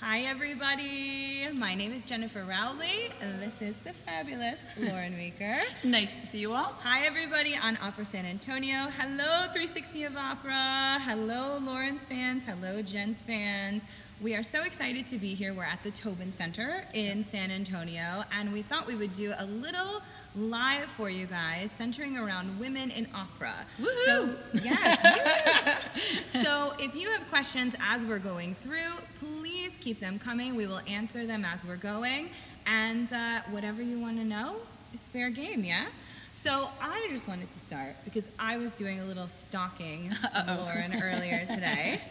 Hi everybody, my name is Jennifer Rowley, and this is the fabulous Loren Meeker. Nice to see you all. Hi everybody on Opera San Antonio. Hello 360 of Opera. Hello Loren's fans. Hello Jen's fans. We are so excited to be here. We're at the Tobin Center in San Antonio, and we thought we would do a little live for you guys centering around women in opera. Woohoo! So, yes. So if you have questions as we're going through, please keep them coming. We will answer them as we're going. And whatever you want to know is fair game, yeah? So I just wanted to start because I was doing a little stalking of Loren earlier today.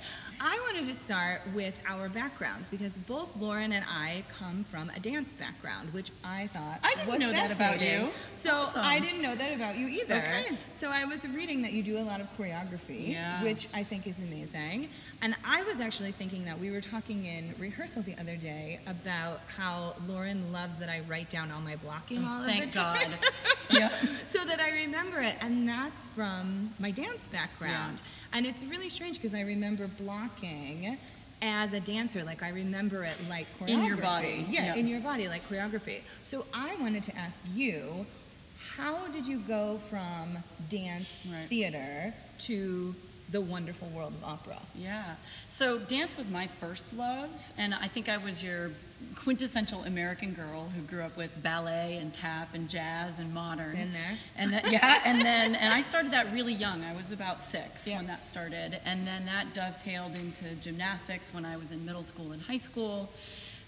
I wanted to start with our backgrounds because both Loren and I come from a dance background, which I thought was know that about you. So awesome. I didn't know that about you either. Okay. So I was reading that you do a lot of choreography, which I think is amazing. And I was actually thinking that we were talking in rehearsal the other day about how Loren loves that I write down all my blocking all of the time. Thank God. Yeah. So that I remember it, and that's from my dance background. Yeah. And it's really strange because I remember blocking as a dancer, like I remember it like choreography. In your body. Yeah, in your body, like choreography. So I wanted to ask you, how did you go from dance theater to the wonderful world of opera? Yeah. So dance was my first love, and I think I was your quintessential American girl who grew up with ballet and tap and jazz and modern. Been there. And and I started that really young. I was about 6 when that started, and then that dovetailed into gymnastics when I was in middle school and high school.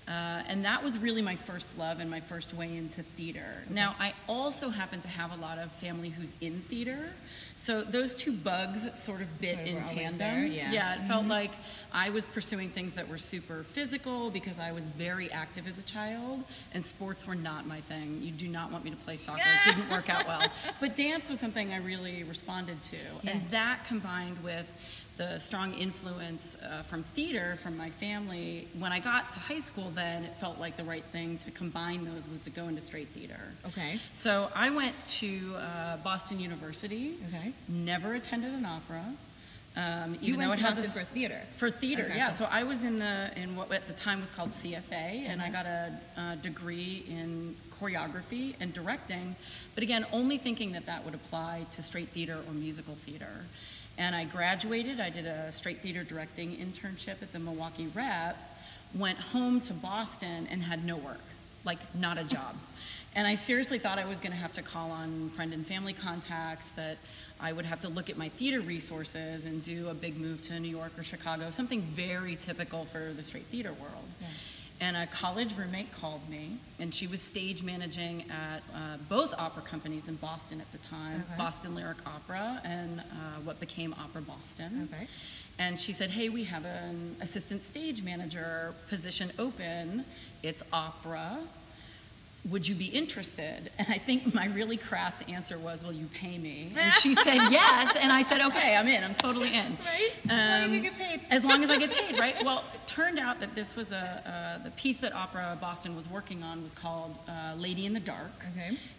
And that was really my first love and my first way into theater. Okay. Now, I also happen to have a lot of family who's in theater, so those two bugs sort of bit in tandem. Yeah, it felt like I was pursuing things that were super physical because I was very active as a child, and sports were not my thing. You do not want me to play soccer. It didn't work out well. But dance was something I really responded to, and that combined with the strong influence from theater from my family. When I got to high school then, it felt like the right thing to combine those was to go into straight theater. Okay. So I went to Boston University, never attended an opera. You went to Boston for theater? For theater, yeah. So I was in what at the time was called CFA, and I got a degree in choreography and directing, but again, only thinking that that would apply to straight theater or musical theater. And I graduated, I did a straight theater directing internship at the Milwaukee Rep, went home to Boston and had no work, like not a job. And I seriously thought I was gonna have to call on friend and family contacts, that I would have to look at my theater resources and do a big move to New York or Chicago, something very typical for the straight theater world. Yeah. And a college roommate called me, and she was stage managing at both opera companies in Boston at the time, Boston Lyric Opera and what became Opera Boston. Okay. And she said, hey, we have an assistant stage manager position open. It's opera. Would you be interested? And I think my really crass answer was, will you pay me? And she said yes, and I said, okay, I'm in, I'm totally in. Right? As long as you get paid. As long as I get paid, right? Well, it turned out that this was the piece that Opera Boston was working on was called Lady in the Dark,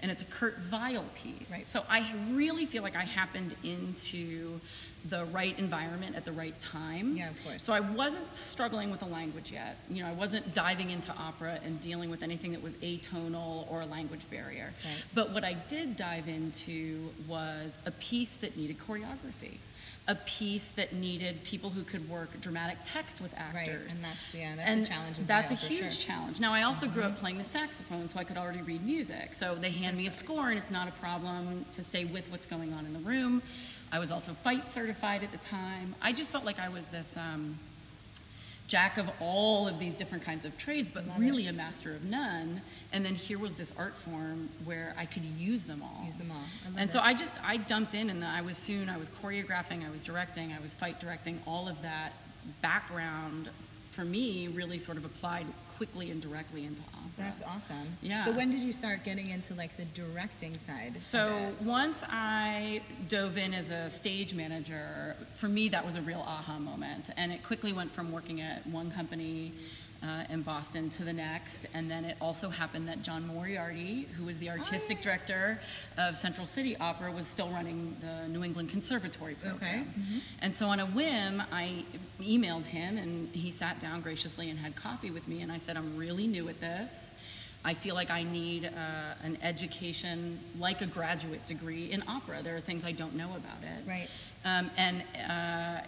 and it's a Kurt Weill piece. Right. So I really feel like I happened into the right environment at the right time. Yeah, of course. So I wasn't struggling with the language yet. You know, I wasn't diving into opera and dealing with anything that was atonal or a language barrier. Right. But what I did dive into was a piece that needed choreography, a piece that needed people who could work dramatic text with actors. Right, and that's a challenge of that's a huge challenge. Now, I also grew up playing the saxophone, so I could already read music. So they hand me a score, and it's not a problem to stay with what's going on in the room. I was also fight certified at the time. I just felt like I was this jack of all of these different kinds of trades, but really a master of none. And then here was this art form where I could use them all. And so I jumped in, and I was choreographing, I was directing, I was fight directing. All of that background for me really sort of applied quickly and directly into opera. That's awesome. Yeah. So when did you start getting into like the directing side? So once I dove in as a stage manager, for me that was a real aha moment, and it quickly went from working at one company in Boston to the next. And then it also happened that John Moriarty, who was the artistic director of Central City Opera, was still running the New England Conservatory program. Okay. Mm-hmm. And so on a whim, I emailed him, and he sat down graciously and had coffee with me, and I said, I'm really new at this. I feel like I need an education, like a graduate degree in opera. There are things I don't know about it. Right.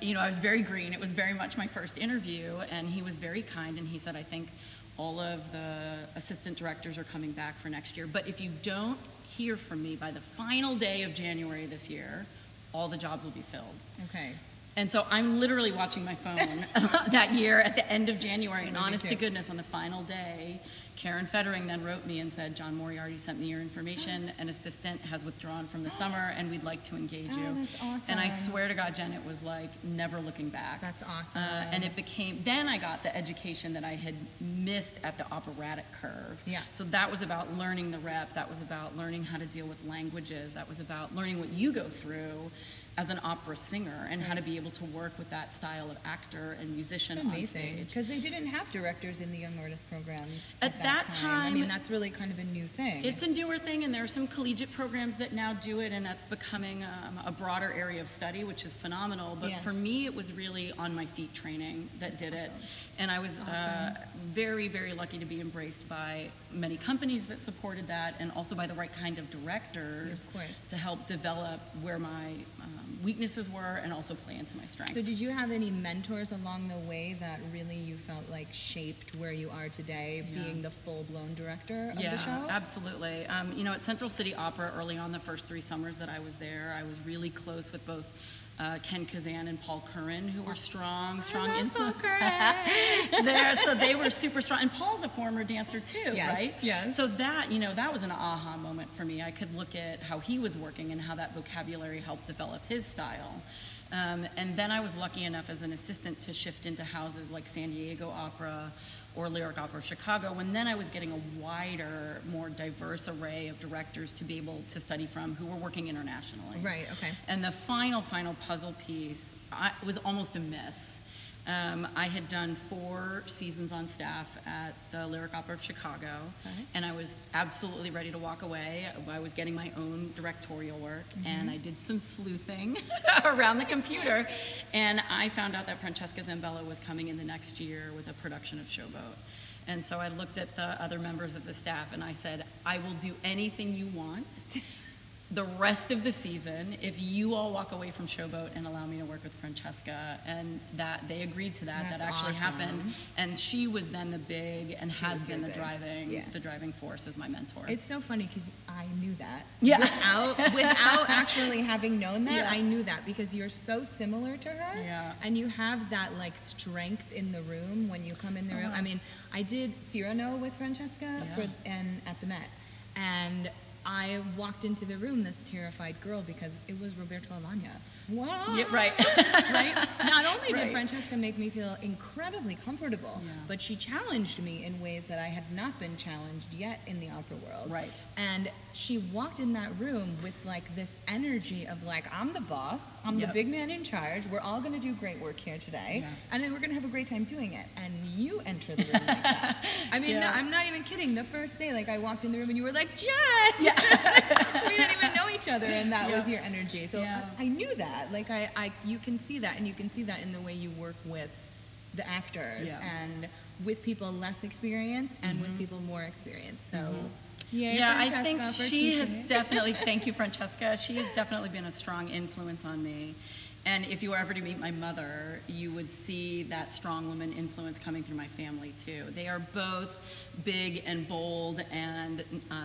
You know, I was very green. It was very much my first interview, and he was very kind, and he said, I think all of the assistant directors are coming back for next year, but if you don't hear from me by the final day of January this year, all the jobs will be filled. Okay. And so I'm literally watching my phone that year at the end of January, and honest to goodness, on the final day, Karen Fettering then wrote me and said, John Moriarty sent me your information. An assistant has withdrawn from the summer, and we'd like to engage you. That's awesome. And I swear to God, Jen, it was like never looking back. That's awesome. And it became, then I got the education that I had missed at the operatic curve. Yeah. So that was about learning the rep. That was about learning how to deal with languages. That was about learning what you go through as an opera singer, and how to be able to work with that style of actor and musician on stage. Because they didn't have directors in the young artist programs at that time. I mean, that's really kind of a new thing. It's a newer thing, and there are some collegiate programs that now do it, and that's becoming a broader area of study, which is phenomenal. But for me, it was really on my feet training that did it. And I was very, very lucky to be embraced by many companies that supported that, and also by the right kind of directors to help develop where my weaknesses were and also play into my strengths. So did you have any mentors along the way that really you felt like shaped where you are today, being the full-blown director of the show? Yeah, absolutely. You know, at Central City Opera, early on the first 3 summers that I was there, I was really close with both Ken Kazan and Paul Curran, who were strong influence there. So they were super strong. And Paul's a former dancer too, right? Yes. So that, you know, that was an aha moment for me. I could look at how he was working and how that vocabulary helped develop his style. And then I was lucky enough as an assistant to shift into houses like San Diego Opera or Lyric Opera of Chicago, when then I was getting a wider, more diverse array of directors to be able to study from who were working internationally. Right, okay. And the final puzzle piece was almost a miss. I had done 4 seasons on staff at the Lyric Opera of Chicago, and I was absolutely ready to walk away. I was getting my own directorial work, and I did some sleuthing around the computer, and I found out that Francesca Zambella was coming in the next year with a production of Showboat. And so I looked at the other members of the staff, and I said, I will do anything you want the rest of the season if you all walk away from Showboat and allow me to work with Francesca. And that they agreed to that. That actually happened. And she was then the big, and has been the driving force as my mentor. It's so funny because I knew that. Yeah. Without actually having known that, I knew that because you're so similar to her. Yeah. And you have that like strength in the room when you come in the room. I mean, I did Cyrano with Francesca and at the Met. And I walked into the room, this terrified girl, because it was Roberto Alagna. Wow. Yeah, right. Right? Not only did Francesca make me feel incredibly comfortable, but she challenged me in ways that I had not been challenged yet in the opera world. Right. And she walked in that room with like this energy of like, I'm the boss, I'm the big man in charge, we're all gonna do great work here today, and then we're gonna have a great time doing it. And you enter the room like that. I mean, no, I'm not even kidding. The first day, like I walked in the room and you were like, Jen! We didn't even know each other, and that was your energy. So I knew that. Like you can see that, and you can see that in the way you work with the actors and with people less experienced and with people more experienced. So I think she has definitely, thank you, Francesca. She has definitely been a strong influence on me. And if you were ever to meet my mother, you would see that strong woman influence coming through my family too. They are both big and bold and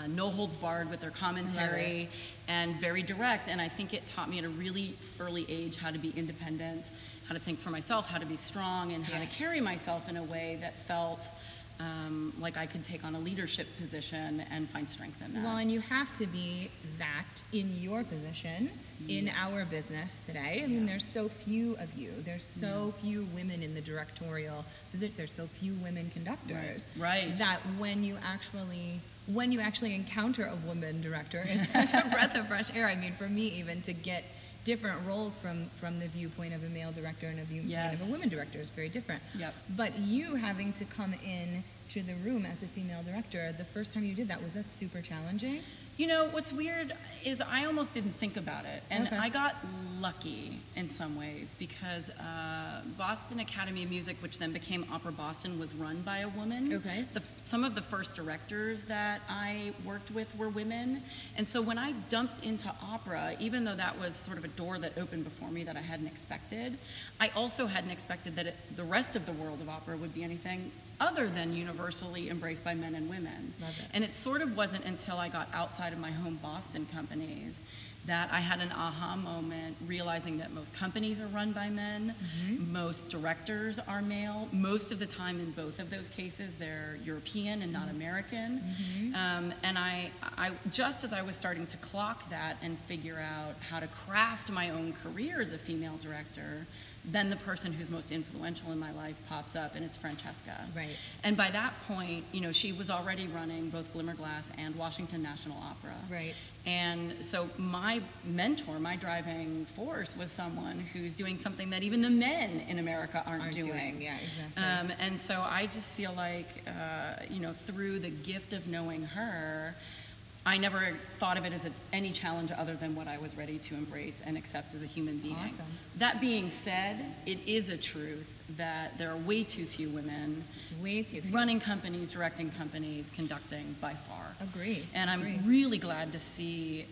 no holds barred with their commentary and very direct. And I think it taught me at a really early age how to be independent, how to think for myself, how to be strong, and how to carry myself in a way that felt like I could take on a leadership position and find strength in that. Well, and you have to be that in your position in our business today. I mean, there's so few of you. There's so few women in the directorial position. There's so few women conductors. Right. That when you actually encounter a woman director, it's such a breath of fresh air. I mean, for me, even to get different roles from the viewpoint of a male director and a viewpoint of a woman director is very different. Yep. But you having to come in to the room as a female director, the first time you did that, was that super challenging? You know, what's weird is I almost didn't think about it. And I got lucky in some ways because Boston Academy of Music, which then became Opera Boston, was run by a woman. Okay. Some of the first directors that I worked with were women. And so when I dumped into opera, even though that was sort of a door that opened before me that I hadn't expected, I also hadn't expected that the rest of the world of opera would be anything other than universally embraced by men and women. Love it. And it sort of wasn't until I got outside of my home Boston companies that I had an aha moment, realizing that most companies are run by men, most directors are male. Most of the time in both of those cases, they're European and not American. And I just as I was starting to clock that and figure out how to craft my own career as a female director, then the person who's most influential in my life pops up, and it's Francesca. Right. And by that point, you know, she was already running both Glimmerglass and Washington National Opera. Right. And so my mentor, my driving force, was someone who's doing something that even the men in America aren't doing. Yeah, exactly. And so I just feel like, you know, through the gift of knowing her, I never thought of it as any challenge other than what I was ready to embrace and accept as a human being. Awesome. That being said, it is a truth that there are way too few women running companies, directing companies, conducting by far. Agree. And I'm really glad to see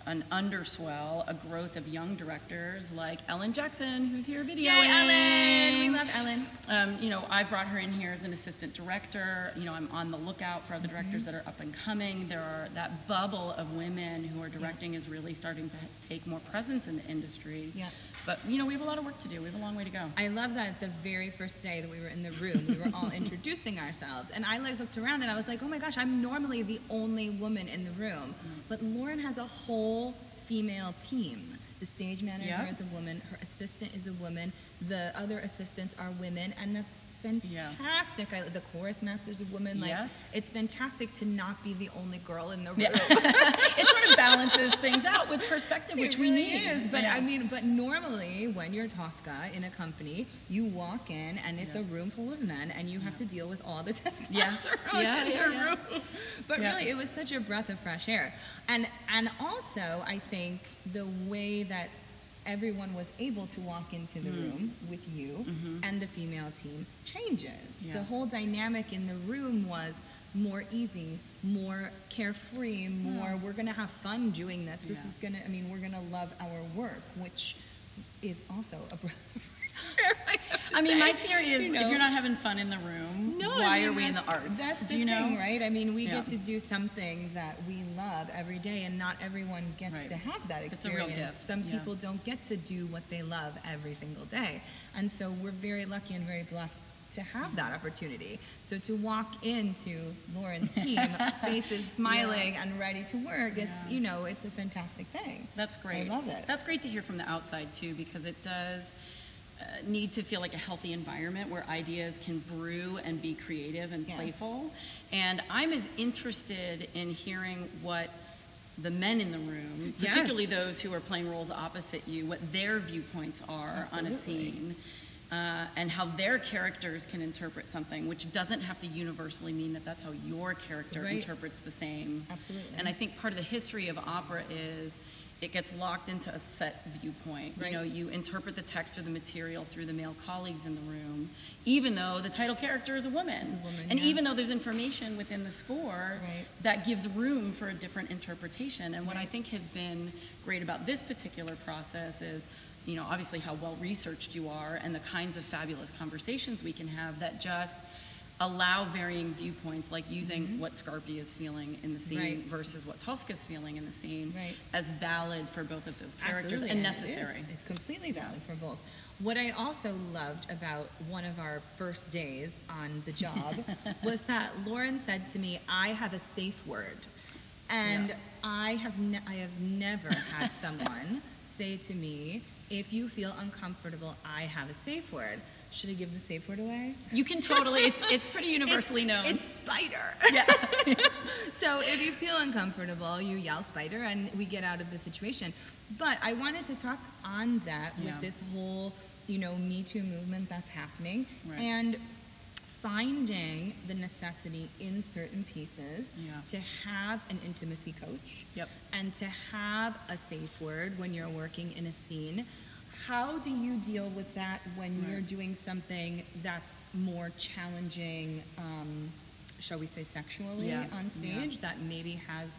an underswell, a growth of young directors like Ellen Jackson, who's here videoing. Yay, Ellen! We love Ellen. You know, I brought her in here as an assistant director. You know, I'm on the lookout for other directors that are up and coming. That bubble of women who are directing is really starting to take more presence in the industry. Yeah. But, you know, we have a lot of work to do. We have a long way to go. I love that the very first day that we were in the room, we were all introducing ourselves. And I looked around and I was like, oh my gosh, I'm normally the only woman in the room. But Loren has a whole female team. The stage manager is a woman, her assistant is a woman, the other assistants are women, and that's fantastic. The chorus master's a woman. Like, it's fantastic to not be the only girl in the room. It sort of balances things out with perspective, which we need. It is, but I mean, but normally when you're Tosca in a company, you walk in and it's a room full of men, and you have to deal with all the testosterone in the room. But really, it was such a breath of fresh air, and also I think the way that everyone was able to walk into the room with you and the female team changes. The whole dynamic in the room was more easy, more carefree, more we're going to have fun doing this. This is going to, I mean, we're going to love our work, which is also a breath of fresh air. I mean, my theory is, if you're not having fun in the room, why are we in the arts? That's the thing, right? I mean, we get to do something that we love every day, and not everyone gets to have that experience. It's a real gift. Some people don't get to do what they love every single day. And so we're very lucky and very blessed to have that opportunity. So to walk into Loren's team, faces smiling and ready to work, it's, you know, it's a fantastic thing. That's great. I love it. That's great to hear from the outside, too, because it does need to feel like a healthy environment where ideas can brew and be creative and playful. And I'm as interested in hearing what the men in the room, particularly those who are playing roles opposite you, what their viewpoints are on a scene, and how their characters can interpret something, which doesn't have to universally mean that that's how your character interprets the same. Absolutely. And I think part of the history of opera is it gets locked into a set viewpoint. You know, you interpret the text or the material through the male colleagues in the room, even though the title character is a woman. And even though there's information within the score that gives room for a different interpretation. And what I think has been great about this particular process is, you know, obviously how well researched you are and the kinds of fabulous conversations we can have that just allow varying viewpoints, like using what Scarpi is feeling in the scene versus what Tosca's feeling in the scene as valid for both of those characters and necessary. It's completely valid for both. What I also loved about one of our first days on the job was that Loren said to me, I have a safe word. And I have never had someone say to me, if you feel uncomfortable, I have a safe word. Should I give the safe word away? You can totally. It's pretty universally known. It's spider. So if you feel uncomfortable, you yell spider, and we get out of the situation. But I wanted to talk on that Yeah. with this whole, Me Too movement that's happening, Right. and finding the necessity in certain pieces Yeah. to have an intimacy coach Yep. and to have a safe word when you're working in a scene. How do you deal with that when Right. you're doing something that's more challenging, shall we say sexually Yeah. on stage, Yeah. that maybe has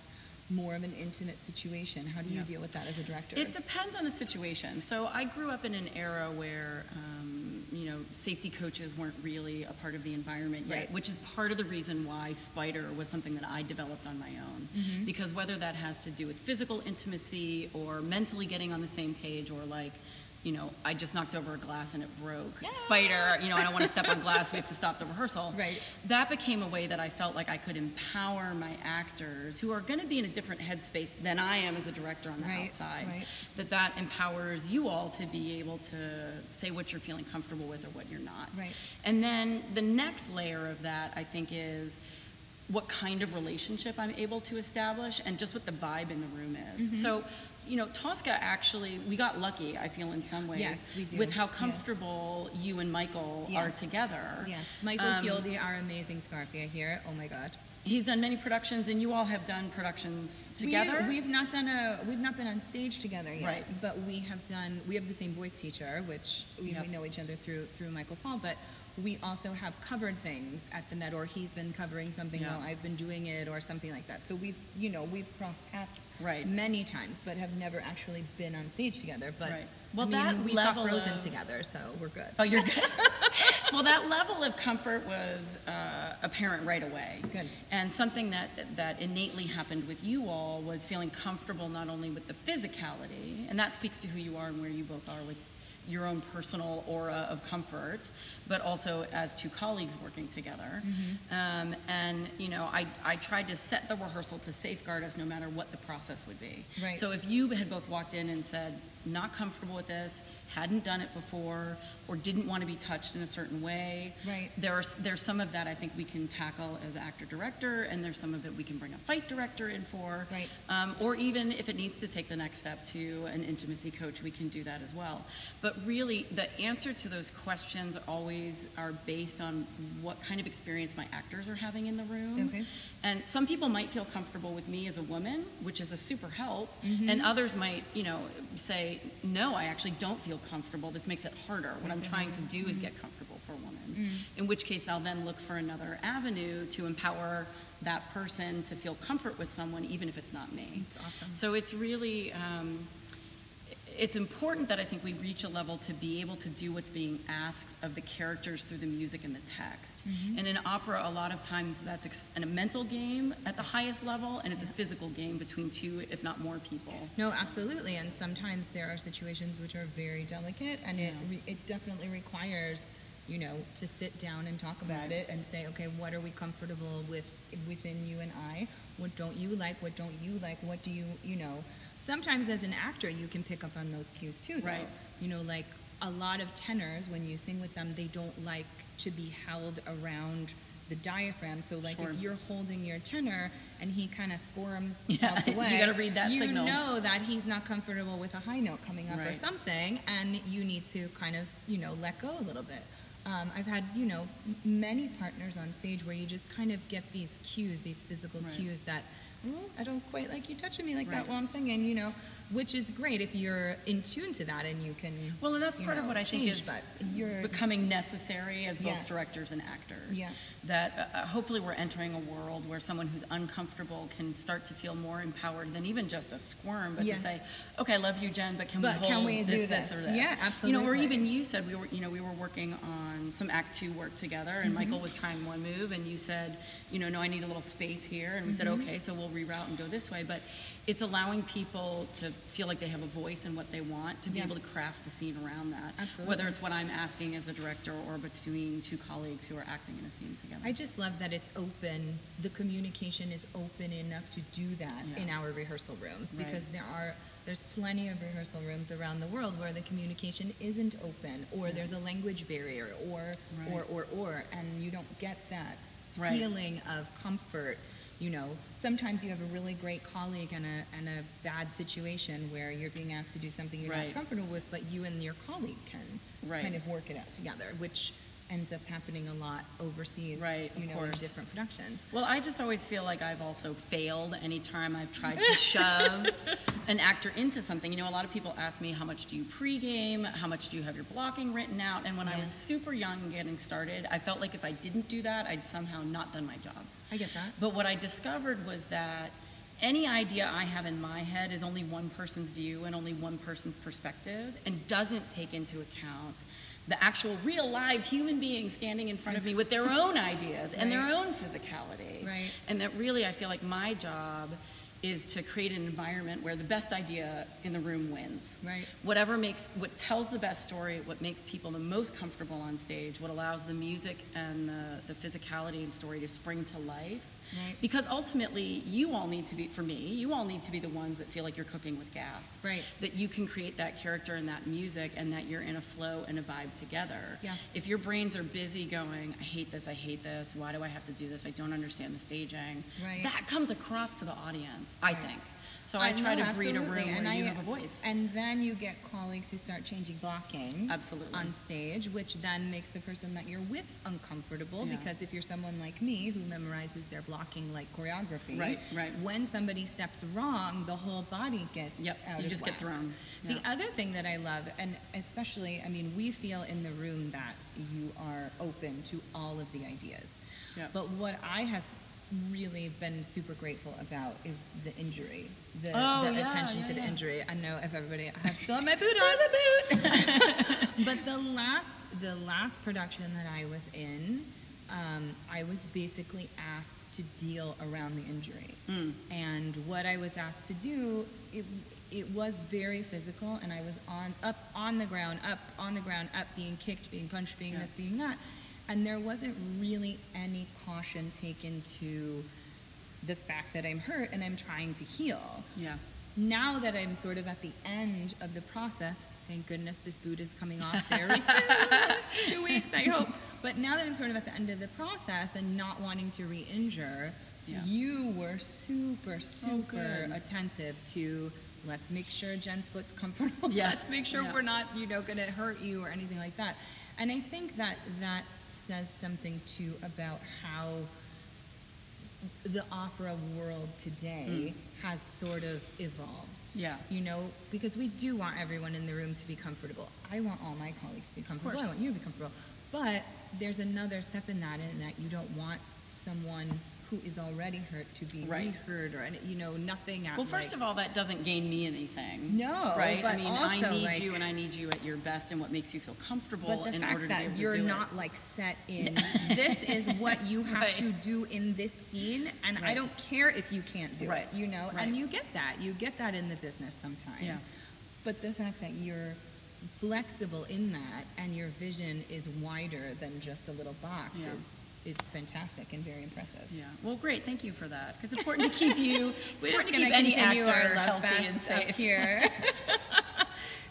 more of an intimate situation? How do you Yeah. deal with that as a director? It depends on the situation. So I grew up in an era where, safety coaches weren't really a part of the environment yet, Right. which is part of the reason why Spider was something that I developed on my own. Mm-hmm. Because whether that has to do with physical intimacy or mentally getting on the same page, or like, I just knocked over a glass and it broke. Yeah. Spider, I don't want to step on glass, we have to stop the rehearsal. Right. That became a way that I felt like I could empower my actors, who are going to be in a different headspace than I am as a director on the Right, outside. right. That empowers you all to be able to say what you're feeling comfortable with or what you're not. Right. And then the next layer of that, I think, is what kind of relationship I'm able to establish and just what the vibe in the room is. Mm-hmm. So, Tosca, actually, we got lucky, I feel, in some ways, Yes, we do. with how Yes. comfortable you and Michael Yes. are together. Yes, Michael Fieldy, our amazing Scarpia here. Oh my God. He's done many productions, and you all have done productions together. We've not been on stage together yet, Right. but we have the same voice teacher, which we Yep. know each other through Michael Paul, but we also have covered things at the Met, or he's been covering something Yeah. while I've been doing it, or something like that. So we've crossed paths Right. many times, but have never actually been on stage together. But Right. Well, we saw Frozen together, so we're good. Oh, you're good. Well, that level of comfort was apparent right away. Good. And something that innately happened with you all was feeling comfortable not only with the physicality, and that speaks to who you are and where you both are with your own personal aura of comfort, but also as two colleagues working together. Mm-hmm. I tried to set the rehearsal to safeguard us no matter what the process would be. Right. So if you had both walked in and said, not comfortable with this, hadn't done it before, or didn't want to be touched in a certain way, Right. there's some of that I think we can tackle as actor-director, and there's some of it we can bring a fight director in for. Right. Or even if it needs to take the next step to an intimacy coach, we can do that as well. But really, the answer to those questions always are based on what kind of experience my actors are having in the room. Okay. And some people might feel comfortable with me as a woman, which is a super help, Mm-hmm. and others might, say, no, I actually don't feel comfortable. This makes it harder. What I'm trying to do is get comfortable for a woman. In which case, I'll then look for another avenue to empower that person to feel comfort with someone, even if it's not me. That's awesome. So it's really, it's important that I think we reach a level to be able to do what's being asked of the characters through the music and the text. And in opera, a lot of times that's a mental game at the highest level, and it's a physical game between two, if not more people. No, absolutely. And sometimes there are situations which are very delicate, and it definitely requires, to sit down and talk about it and say, okay, what are we comfortable with within you and I? What don't you like? What don't you like? What do you. Sometimes as an actor, you can pick up on those cues too, though. Right. Like a lot of tenors, when you sing with them, they don't like to be held around the diaphragm. So like Sure. if you're holding your tenor and he kind of squirms Yeah, out the way, you gotta read that signal. You know that he's not comfortable with a high note coming up or Right. something, and you need to kind of, let go a little bit. I've had, many partners on stage where you just kind of get these cues, these physical Right. cues that, I don't quite like you touching me like that Right. while I'm singing, which is great if you're in tune to that and you can. Well, and that's part of what I think change, is but you're becoming necessary as both Yeah. directors and actors. Yeah. That hopefully we're entering a world where someone who's uncomfortable can start to feel more empowered than even just a squirm, but Yes. to say, okay, I love you, Jen, but can But we can hold we this, do this, this? or this? Yeah, Or absolutely. even you said we were working on some Act 2 work together, and Michael was trying one move, and you said, no, I need a little space here, and we said, okay, so we'll reroute and go this way. But it's allowing people to feel like they have a voice in what they want, to be Yeah. able to craft the scene around that. Absolutely. Whether it's what I'm asking as a director or between two colleagues who are acting in a scene together. I just love that it's open. The communication is open enough to do that Yeah. in our rehearsal rooms, Right. because there's plenty of rehearsal rooms around the world where the communication isn't open, or there's a language barrier, or, Right. and you don't get that Right. feeling of comfort, you know, sometimes you have a really great colleague and a bad situation where you're being asked to do something you're not comfortable with, but you and your colleague can kind of work it out together, which ends up happening a lot overseas, you know, in different productions. Well, I just always feel like I've also failed anytime I've tried to shove an actor into something. You know, a lot of people ask me, how much do you pregame? How much do you have your blocking written out? And when I was super young and getting started, I felt like if I didn't do that, I'd somehow not done my job. I get that. But what I discovered was that any idea I have in my head is only one person's view and only one person's perspective, and doesn't take into account the actual real live human being standing in front of me with their own ideas and their own physicality. And that really, I feel like my job is to create an environment where the best idea in the room wins. What tells the best story, what makes people the most comfortable on stage, what allows the music and the physicality and story to spring to life. Because ultimately, you all need to be the ones that feel like you're cooking with gas. That you can create that character and that music, and that you're in a flow and a vibe together. If your brains are busy going, I hate this, why do I have to do this, I don't understand the staging, that comes across to the audience, I think. So I try to breed a room where you have a voice. And then you get colleagues who start changing blocking on stage, which then makes the person that you're with uncomfortable, because if you're someone like me who memorizes their blocking like choreography, when somebody steps wrong, the whole body gets out you of just whack. get thrown. The other thing that I love, and especially, I mean, we feel in the room that you are open to all of the ideas. But what I have really been super grateful about is the injury, the attention to the injury. I know if everybody, I still have my boot on. But the last production that I was in, I was basically asked to deal around the injury. And what I was asked to do, it was very physical, and I was up on the ground, being kicked, being punched, being this, being that. And there wasn't really any caution taken to the fact that I'm hurt and I'm trying to heal. Now that I'm sort of at the end of the process, thank goodness this boot is coming off very soon, 2 weeks, I hope. But now that I'm sort of at the end of the process and not wanting to re-injure, you were super attentive to, let's make sure Jen's foot's comfortable. Let's make sure we're not, you know, going to hurt you or anything like that. And I think that says something too about how the opera world today has sort of evolved. You know, because we do want everyone in the room to be comfortable. I want all my colleagues to be comfortable. I want you to be comfortable. But there's another step in that you don't want someone who is already hurt to be reheard, or, you know, nothing at, well, first of all, that doesn't gain me anything. No, right? But I mean, also, I need you, and I need you at your best and what makes you feel comfortable but the in fact order to that be able to you're do not it. like set in, this is what you have to do in this scene, and I don't care if you can't do it, you know, and you get that in the business sometimes. But the fact that you're flexible in that and your vision is wider than just a little box is fantastic and very impressive. Well, great. Thank you for that. Because it's important to keep you. It's important to keep any actor our love healthy and fest up safe. here.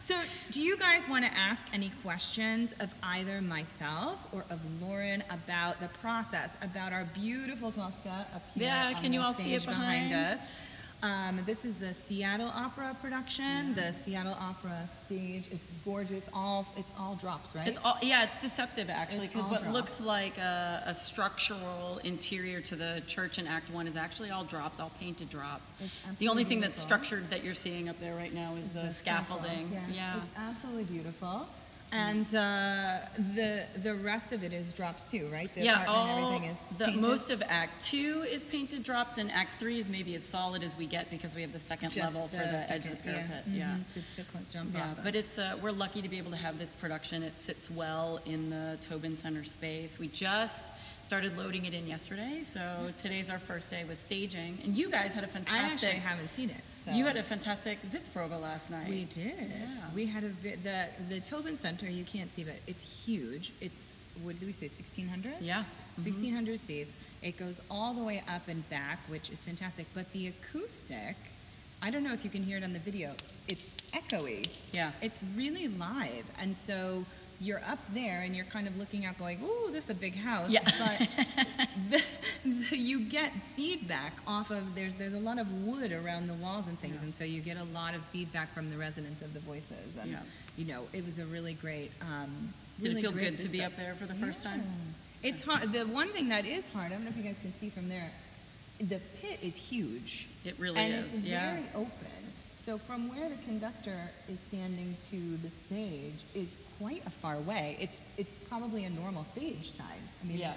So, do you guys want to ask any questions of either myself or of Loren about the process, about our beautiful Tosca up here on can you the all see it stage behind behind? us? This is the Seattle Opera production, the Seattle Opera stage. It's gorgeous. It's all drops, right? It's deceptive actually, because what drops. looks like a structural interior to the church in Act 1 is actually all drops, all painted drops. The only thing that's structured that you're seeing up there right now is the scaffolding. It's absolutely beautiful. And the rest of it is drops too, right? The apartment, everything is painted. Most of Act 2 is painted drops, and Act 3 is maybe as solid as we get because we have the second level for the edge of the parapet. To jump off. But it's we're lucky to be able to have this production. It sits well in the Tobin Center space. We just started loading it in yesterday, so today's our first day with staging. And you guys had a fantastic... I actually haven't seen it. So. You had a fantastic Sitzprobe last night. We did. We had the Tobin Center, you can't see, but it's huge. It's, what did we say, 1,600? 1,600 seats. It goes all the way up and back, which is fantastic. But the acoustic, I don't know if you can hear it on the video, it's echoey. It's really live. And so you're up there and you're kind of looking out going, ooh, this is a big house. But you get feedback off of, there's a lot of wood around the walls and things, and so you get a lot of feedback from the residents of the voices. And, you know, it was a really great, Did it feel good to be up there for the first time? It's hard. The one thing that is hard, I don't know if you guys can see from there, the pit is huge. It really and is. And it's very open. So from where the conductor is standing to the stage is quite a far way. It's probably a normal stage size. I mean,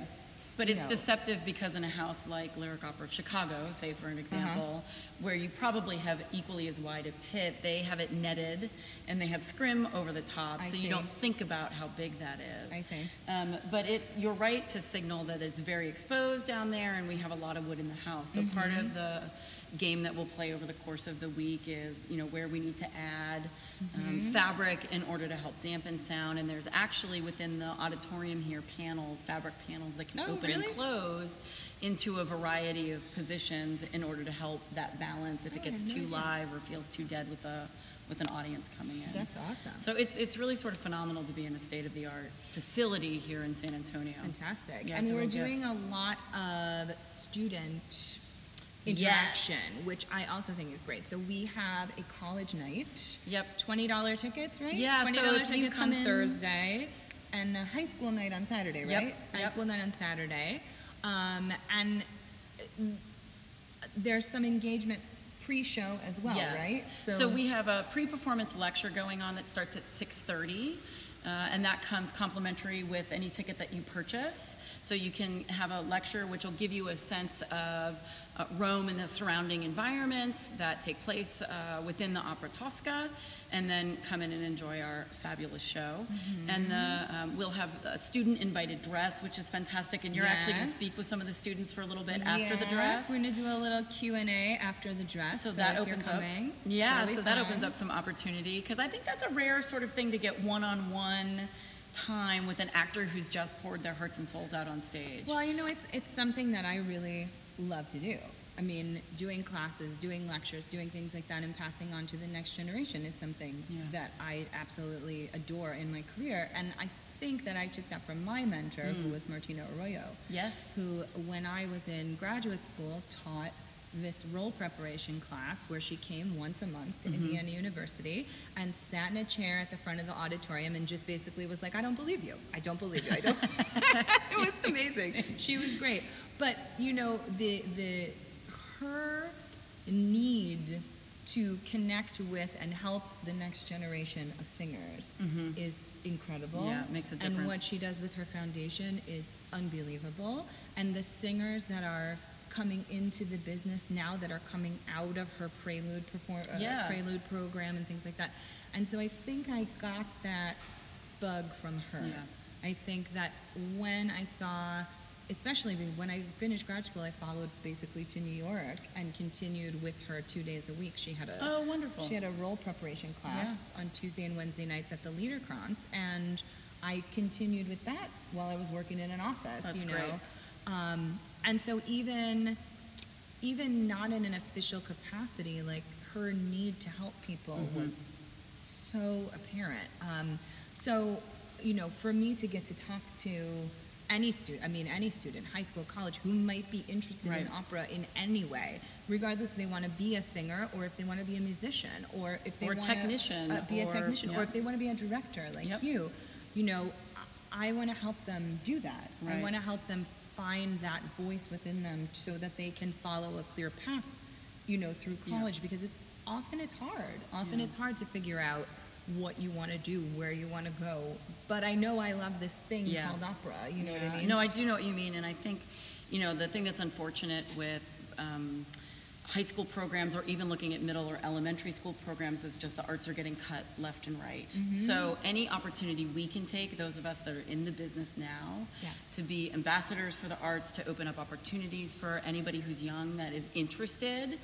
but it's deceptive because in a house like Lyric Opera of Chicago, say for an example, where you probably have equally as wide a pit, they have it netted and they have scrim over the top, so you don't think about how big that is. I see. But you're right to signal that it's very exposed down there, and we have a lot of wood in the house. So part of the game that we'll play over the course of the week is, you know, where we need to add fabric in order to help dampen sound. And there's actually within the auditorium here fabric panels that can open and close into a variety of positions in order to help that balance if it gets too live or feels too dead with an audience coming in. That's awesome. So it's really sort of phenomenal to be in a state-of-the-art facility here in San Antonio. Fantastic. Yeah, and we're doing a lot of student interaction, which I also think is great. So we have a college night. Yep. $20 tickets, right? Yeah. $20 so if tickets on Thursday, and a high school night on Saturday, right? High school night on Saturday, and there's some engagement pre-show as well, right? So we have a pre-performance lecture going on that starts at 6:30. And that comes complimentary with any ticket that you purchase. So you can have a lecture which will give you a sense of Rome and the surrounding environments that take place within the Opera Tosca, and then come in and enjoy our fabulous show. And we'll have a student invited dress, which is fantastic, and you're actually going to speak with some of the students for a little bit after the dress. We're going to do a little Q&A after the dress. So that opens up. Yeah, so that opens up some opportunity, because I think that's a rare sort of thing to get one-on-one time with an actor who's just poured their hearts and souls out on stage. Well, you know, it's something that I really love to do. I mean, doing classes, doing lectures, doing things like that and passing on to the next generation is something that I absolutely adore in my career. And I think that I took that from my mentor, who was Martina Arroyo. Yes. Who, when I was in graduate school, taught this role preparation class where she came once a month to Indiana University and sat in a chair at the front of the auditorium and just basically was like, I don't believe you. I don't believe you. I don't. It was amazing. She was great. But, you know, her need to connect with and help the next generation of singers is incredible. Yeah, it makes a difference. And what she does with her foundation is unbelievable. And the singers that are coming into the business now, that are coming out of her prelude program and things like that. And so I think I got that bug from her. I think that when I saw, especially when I finished grad school, I followed basically to New York and continued with her 2 days a week. She had a wonderful. She had a role preparation class on Tuesday and Wednesday nights at the Liederkranz, and I continued with that while I was working in an office. That's you great. know, and so even not in an official capacity, like her need to help people was so apparent. So, you know, for me to get to talk to any student, high school, college, who might be interested in opera in any way, regardless if they want to be a singer or if they want to be a musician or if they want to be a technician or if they want to be a director like you know, I want to help them do that. I want to help them find that voice within them so that they can follow a clear path, you know, through college, because it's hard. Often it's hard to figure out what you want to do, where you want to go. But I know I love this thing called opera, you know what I mean? No, I do know what you mean, and I think, you know, the thing that's unfortunate with high school programs or even looking at middle or elementary school programs is just the arts are getting cut left and right. So any opportunity we can take, those of us that are in the business now, to be ambassadors for the arts, to open up opportunities for anybody who's young that is interested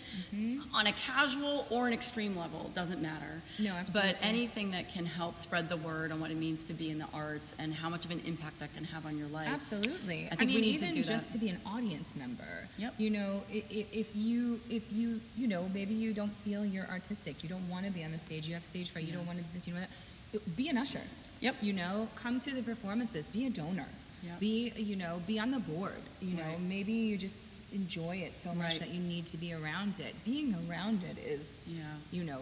on a casual or an extreme level, doesn't matter. No, absolutely. But anything that can help spread the word on what it means to be in the arts and how much of an impact that can have on your life. Absolutely. I think we need to do that. Even just to be an audience member. You know, if you know, maybe you don't feel you're artistic, you don't want to be on the stage, you have stage fright, you don't want to do this, you know that, be an usher. You know, come to the performances, be a donor. Be on the board, you know, maybe you just enjoy it so much Right. that you need to be around it. Being around it is, you know,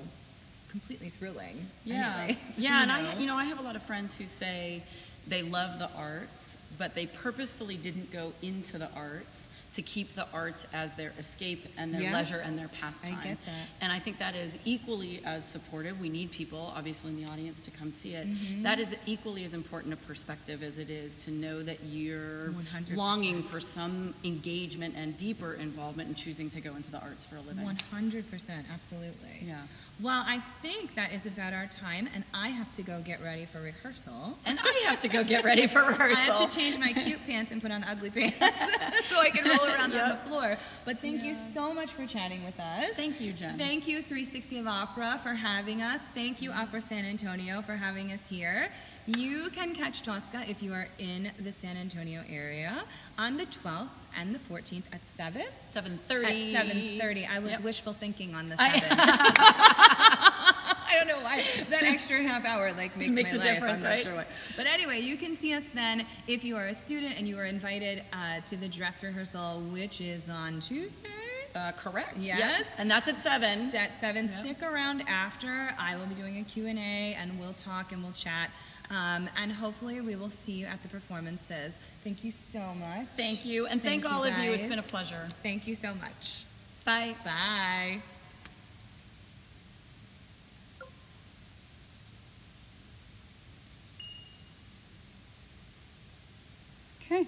completely thrilling. Yeah, anyways, yeah, and I have a lot of friends who say they love the arts, but they purposefully didn't go into the arts to keep the arts as their escape and their leisure and their pastime. I get that. And I think that is equally as supportive. We need people, obviously, in the audience to come see it. That is equally as important a perspective as it is to know that you're 100%. longing for some engagement and deeper involvement in choosing to go into the arts for a living. 100%, absolutely. Yeah. Well, I think that is about our time, and I have to go get ready for rehearsal. And I have to go get ready for rehearsal. I have to change my cute pants and put on ugly pants so I can roll around on the floor. But thank you so much for chatting with us. Thank you, Jen. Thank you, 360 of Opera, for having us. Thank you, Opera San Antonio, for having us here. You can catch Tosca if you are in the San Antonio area on the 12th and the 14th at 7? 7:30. At 7:30. I was wishful thinking on the 7. I don't know why. That extra half hour makes my a life. difference, I'm not right? sure why. But anyway, you can see us then if you are a student and you are invited to the dress rehearsal, which is on Tuesday. Correct. Yes. Yep. And that's at 7. At 7. Yep. Stick around after. I will be doing a Q&A and we'll talk and we'll chat. And hopefully we will see you at the performances. Thank you so much. Thank you. And thank all of you. It's been a pleasure. Thank you so much. Bye. Bye. Okay.